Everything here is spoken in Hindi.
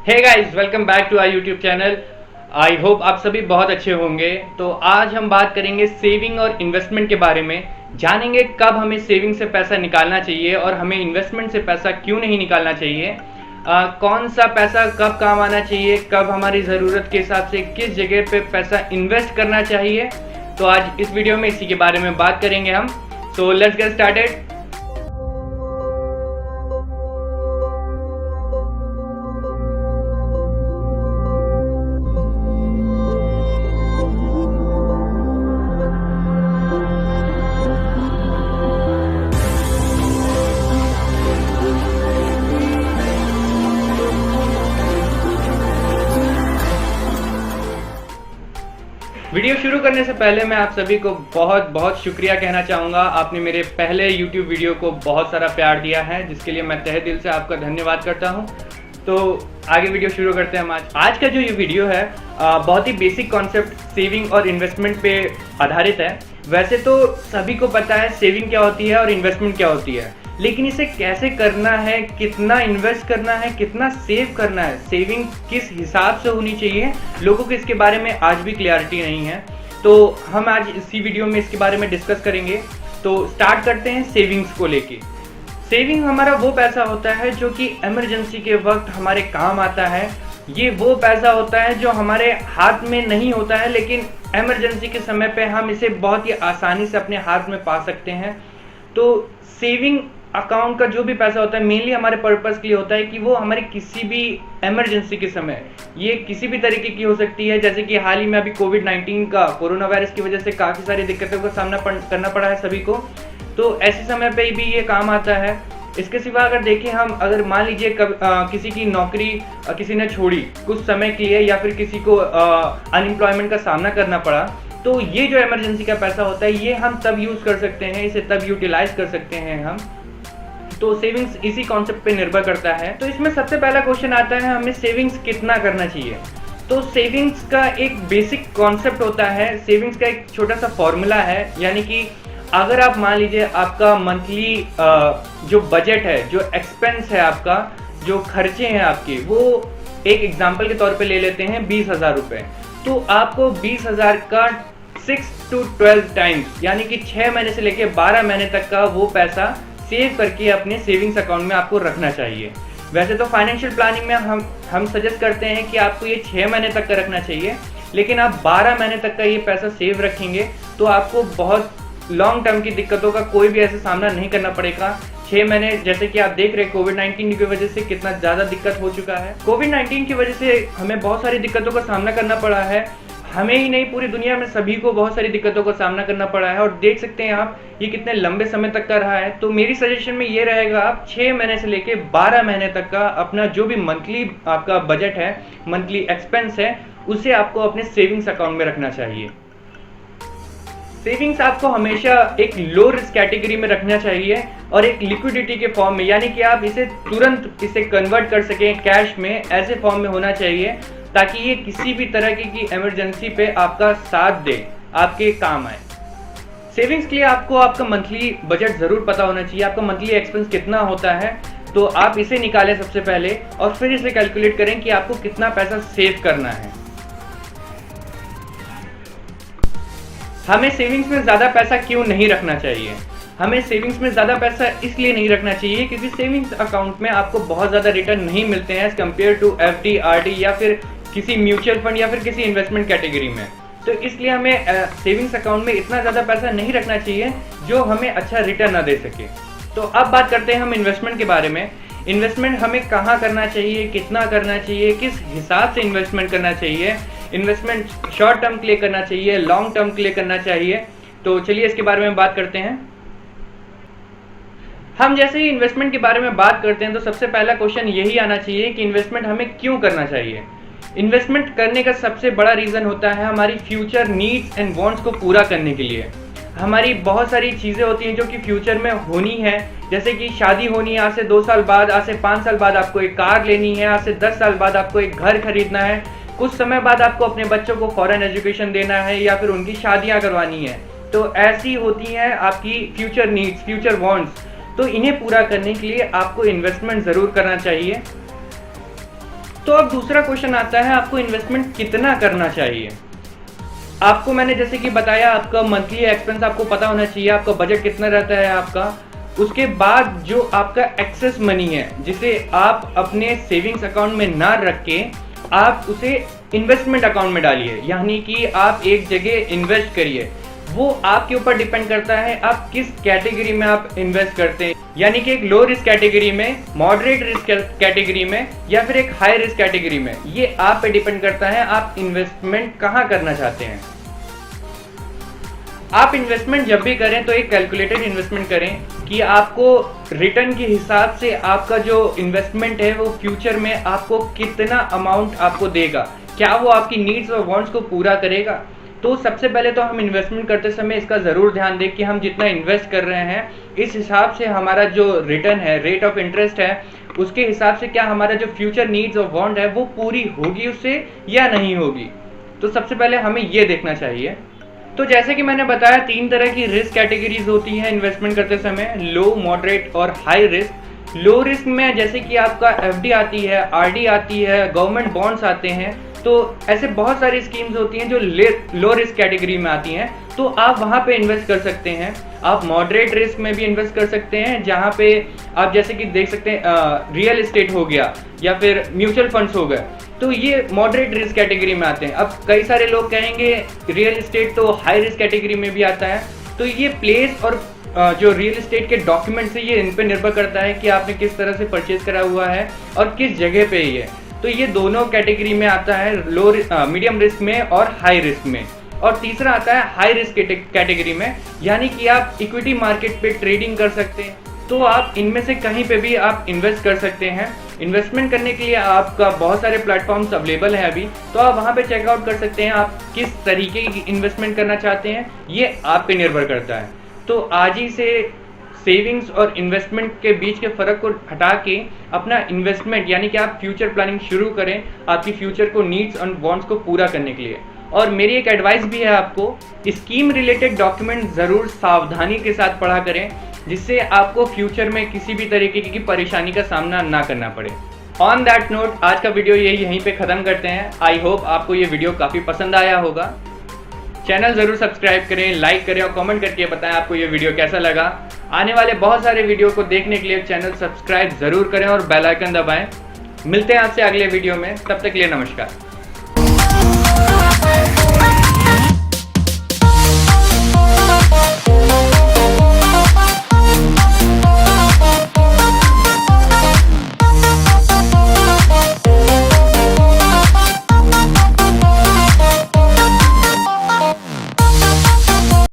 Hey guys, welcome back to our YouTube channel. I hope आप सभी बहुत अच्छे होंगे। तो आज हम बात करेंगे सेविंग और इन्वेस्टमेंट के बारे में। जानेंगे कब हमें सेविंग से पैसा निकालना चाहिए और हमें इन्वेस्टमेंट से पैसा क्यों नहीं निकालना चाहिए। कौन सा पैसा कब काम आना चाहिए, कब हमारी ज़रूरत के हिसाब से किस जगह पे पैसा इन्वेस्ट करना चाहिए। तो आज इस वीडियो में इसी के बारे में बात करेंगे हम। So let's get started. Video शुरू करने से पहले मैं आप सभी को बहुत बहुत शुक्रिया कहना चाहूँगा। आपने मेरे पहले YouTube वीडियो को बहुत सारा प्यार दिया है, जिसके लिए मैं तहे दिल से आपका धन्यवाद करता हूँ। तो आगे वीडियो शुरू करते हैं हम। आज का जो ये वीडियो है बहुत ही बेसिक कॉन्सेप्ट सेविंग और इन्वेस्टमेंट पे आधारित है। वैसे तो सभी को पता है सेविंग क्या होती है और इन्वेस्टमेंट क्या होती है, लेकिन इसे कैसे करना है, कितना इन्वेस्ट करना है, कितना सेव करना है, सेविंग किस हिसाब से होनी चाहिए, लोगों को इसके बारे में आज भी क्लियरिटी नहीं है। तो हम आज इसी वीडियो में इसके बारे में डिस्कस करेंगे। तो स्टार्ट करते हैं सेविंग्स को लेके। सेविंग हमारा वो पैसा होता है जो कि इमरजेंसी के वक्त हमारे काम आता है। ये वो पैसा होता है जो हमारे हाथ में नहीं होता है, लेकिन इमरजेंसी के समय पे हम इसे बहुत ही आसानी से अपने हाथ में पा सकते हैं। तो सेविंग अकाउंट का जो भी पैसा होता है मेनली हमारे पर्पस के लिए होता है कि वो हमारे किसी भी इमरजेंसी के समय, ये किसी भी तरीके की हो सकती है। जैसे कि हाल ही में अभी कोविड-19 का, कोरोना वायरस की वजह से काफ़ी सारी दिक्कतों का सामना करना पड़ा है सभी को। तो ऐसे समय पे भी ये काम आता है। इसके सिवा अगर देखें हम, अगर मान लीजिए किसी की नौकरी किसी ने छोड़ी कुछ समय के लिए, या फिर किसी को अनएम्प्लॉयमेंट का सामना करना पड़ा, तो ये जो इमरजेंसी का पैसा होता है ये हम तब यूज़ कर सकते हैं, इसे तब यूटिलाइज कर सकते हैं हम। तो सेविंग्स इसी कॉन्सेप्ट पे निर्भर करता है। तो इसमें सबसे पहला क्वेश्चन आता है, हमें सेविंग्स कितना करना चाहिए। तो सेविंग्स का एक बेसिक कॉन्सेप्ट होता है, सेविंग्स का एक छोटा सा फॉर्मूला है। यानी कि अगर आप मान लीजिए आपका मंथली जो बजट है, जो एक्सपेंस है आपका, जो खर्चे हैं आपके, वो एक एग्जाम्पल के तौर पे ले लेते हैं 20,000 रुपये। तो आपको 20,000 का 6 to 12 टाइम्स, यानी कि 6 महीने से लेकर 12 महीने तक का वो पैसा सेव करके अपने सेविंग्स अकाउंट में आपको रखना चाहिए। वैसे तो फाइनेंशियल प्लानिंग में हम सजेस्ट करते हैं कि आपको ये 6 महीने तक का रखना चाहिए, लेकिन आप 12 महीने तक का ये पैसा सेव रखेंगे तो आपको बहुत लॉन्ग टर्म की दिक्कतों का कोई भी ऐसे सामना नहीं करना पड़ेगा। 6 महीने, जैसे कि आप देख रहे हैं कोविड-19 की वजह से कितना ज़्यादा दिक्कत हो चुका है। कोविड-19 की वजह से हमें बहुत सारी दिक्कतों का सामना करना पड़ा है। हमें ही नहीं, पूरी दुनिया में सभी को बहुत सारी दिक्कतों का सामना करना पड़ा है। और देख सकते हैं आप ये कितने लंबे समय तक का रहा है। तो मेरी सजेशन में ये रहेगा, आप 6 महीने से लेके 12 महीने तक का अपना जो भी मंथली आपका बजट है, मंथली एक्सपेंस है, उसे आपको अपने सेविंग्स अकाउंट में रखना चाहिए। सेविंग्स आपको हमेशा एक लो रिस्क कैटेगरी में रखना चाहिए और एक लिक्विडिटी के फॉर्म में, यानी कि आप इसे तुरंत इसे कन्वर्ट कर सकें कैश में, ऐसे फॉर्म में होना चाहिए ताकि ये किसी भी तरह की इमरजेंसी पे आपका साथ दे, आपके काम आए। सेविंग्स के लिए आपको आपका मंथली बजट ज़रूर पता होना चाहिए, आपका मंथली एक्सपेंस कितना होता है। तो आप इसे निकालें सबसे पहले और फिर इसे कैलकुलेट करें कि आपको कितना पैसा सेव करना है। हमें सेविंग्स में ज़्यादा पैसा क्यों नहीं रखना चाहिए? हमें सेविंग्स में ज़्यादा पैसा इसलिए नहीं रखना चाहिए क्योंकि सेविंग्स अकाउंट में आपको बहुत ज़्यादा रिटर्न नहीं मिलते हैं as compare to FD, RD या फिर किसी म्यूचुअल फंड या फिर किसी इन्वेस्टमेंट कैटेगरी में। तो इसलिए हमें सेविंग्स अकाउंट में इतना ज़्यादा पैसा नहीं रखना चाहिए जो हमें अच्छा रिटर्न ना दे सके। तो अब बात करते हैं हम इन्वेस्टमेंट के बारे में। इन्वेस्टमेंट हमें कहाँ करना चाहिए, कितना करना चाहिए, किस हिसाब से इन्वेस्टमेंट करना चाहिए। इन्वेस्टमेंट शॉर्ट टर्म के लिए करना चाहिए, लॉन्ग टर्म के लिए करना चाहिए। तो चलिए इसके बारे में बात करते हैं। हम जैसे ही इन्वेस्टमेंट के बारे में बात करते हैं तो सबसे पहला क्वेश्चन यही आना चाहिए कि इन्वेस्टमेंट हमें क्यों करना चाहिए। इन्वेस्टमेंट करने का सबसे बड़ा रीज़न होता है हमारी फ्यूचर नीड्स एंड वांट्स को पूरा करने के लिए। हमारी बहुत सारी चीज़ें होती हैं जो कि फ्यूचर में होनी है, जैसे कि शादी होनी है आज से 2 साल बाद, आज से 5 साल बाद आपको एक कार लेनी है, आज से 10 साल बाद आपको एक घर खरीदना है, कुछ समय बाद आपको अपने बच्चों को फॉरेन एजुकेशन देना है या फिर उनकी शादियाँ करवानी है। तो ऐसी होती हैं आपकी फ्यूचर नीड्स, फ्यूचर वांट्स। तो इन्हें पूरा करने के लिए आपको इन्वेस्टमेंट ज़रूर करना चाहिए। तो अब दूसरा क्वेश्चन आता है, आपको इन्वेस्टमेंट कितना करना चाहिए। आपको मैंने जैसे कि बताया, आपका मंथली एक्सपेंस आपको पता होना चाहिए, आपका बजट कितना रहता है आपका। उसके बाद जो आपका एक्सेस मनी है, जिसे आप अपने सेविंग्स अकाउंट में ना रख के आप उसे इन्वेस्टमेंट अकाउंट में डालिए, यानी कि आप एक जगह इन्वेस्ट करिए। वो आपके ऊपर डिपेंड करता है आप किस कैटेगरी में आप इन्वेस्ट करते हैं, यानी कि एक लो रिस्क कैटेगरी में, मॉडरेट रिस्क कैटेगरी में, या फिर एक हाई रिस्क कैटेगरी में। ये आप पे डिपेंड करता है आप इन्वेस्टमेंट कहाँ करना चाहते हैं। आप इन्वेस्टमेंट जब भी करें तो एक कैलकुलेटेड इन्वेस्टमेंट करें कि आपको रिटर्न के हिसाब से आपका जो इन्वेस्टमेंट है वो फ्यूचर में आपको कितना अमाउंट आपको देगा, क्या वो आपकी नीड्स और वांट्स को पूरा करेगा। तो सबसे पहले तो हम इन्वेस्टमेंट करते समय इसका ज़रूर ध्यान दें कि हम जितना इन्वेस्ट कर रहे हैं इस हिसाब से हमारा जो रिटर्न है, रेट ऑफ इंटरेस्ट है, उसके हिसाब से क्या हमारा जो फ्यूचर नीड्स और वांट है वो पूरी होगी उससे या नहीं होगी। तो सबसे पहले हमें ये देखना चाहिए। तो जैसे कि मैंने बताया, 3 तरह की रिस्क कैटेगरीज होती हैं इन्वेस्टमेंट करते समय, लो, मॉडरेट और हाई रिस्क। लो रिस्क में जैसे कि आपका एफडी आती है, आरडी आती है, गवर्नमेंट बॉन्ड्स आते हैं। तो ऐसे बहुत सारी स्कीम्स होती हैं जो लो रिस्क कैटेगरी में आती हैं, तो आप वहाँ पे इन्वेस्ट कर सकते हैं। आप मॉडरेट रिस्क में भी इन्वेस्ट कर सकते हैं, जहाँ पे आप जैसे कि देख सकते हैं रियल एस्टेट हो गया या फिर म्यूचुअल फंड्स हो गए, तो ये मॉडरेट रिस्क कैटेगरी में आते हैं। अब कई सारे लोग कहेंगे रियल एस्टेट तो हाई रिस्क कैटेगरी में भी आता है, तो ये प्लेस और जो रियल एस्टेट के डॉक्यूमेंट्स है ये इन पे निर्भर करता है कि आपने किस तरह से परचेज करा हुआ है और किस जगह पे ये। तो ये दोनों कैटेगरी में आता है, मीडियम रिस्क में और हाई रिस्क में। और तीसरा आता है हाई रिस्क कैटेगरी में, यानी कि आप इक्विटी मार्केट पे ट्रेडिंग कर सकते हैं। तो आप इनमें से कहीं पे भी आप इन्वेस्ट कर सकते हैं। इन्वेस्टमेंट करने के लिए आपका बहुत सारे प्लेटफॉर्म्स अवेलेबल हैं अभी, तो आप वहाँ पे चेकआउट कर सकते हैं आप किस तरीके की इन्वेस्टमेंट करना चाहते हैं, ये आप पे निर्भर करता है। तो आज ही से सेविंग्स और इन्वेस्टमेंट के बीच के फ़र्क को हटा के अपना इन्वेस्टमेंट यानी कि आप फ्यूचर प्लानिंग शुरू करें आपकी फ्यूचर को नीड्स और वांट्स को पूरा करने के लिए। और मेरी एक एडवाइस भी है आपको, स्कीम रिलेटेड डॉक्यूमेंट ज़रूर सावधानी के साथ पढ़ा करें, जिससे आपको फ्यूचर में किसी भी तरीके की परेशानी का सामना ना करना पड़े। ऑन दैट नोट आज का वीडियो यहीं पे ख़त्म करते हैं। आई होप आपको ये वीडियो काफ़ी पसंद आया होगा। चैनल ज़रूर सब्सक्राइब करें, लाइक करें और कमेंट करके बताएं आपको ये वीडियो कैसा लगा। आने वाले बहुत सारे वीडियो को देखने के लिए चैनल सब्सक्राइब ज़रूर करें और बेल आइकन दबाएं। मिलते हैं आपसे अगले वीडियो में, तब तक के लिए नमस्कार।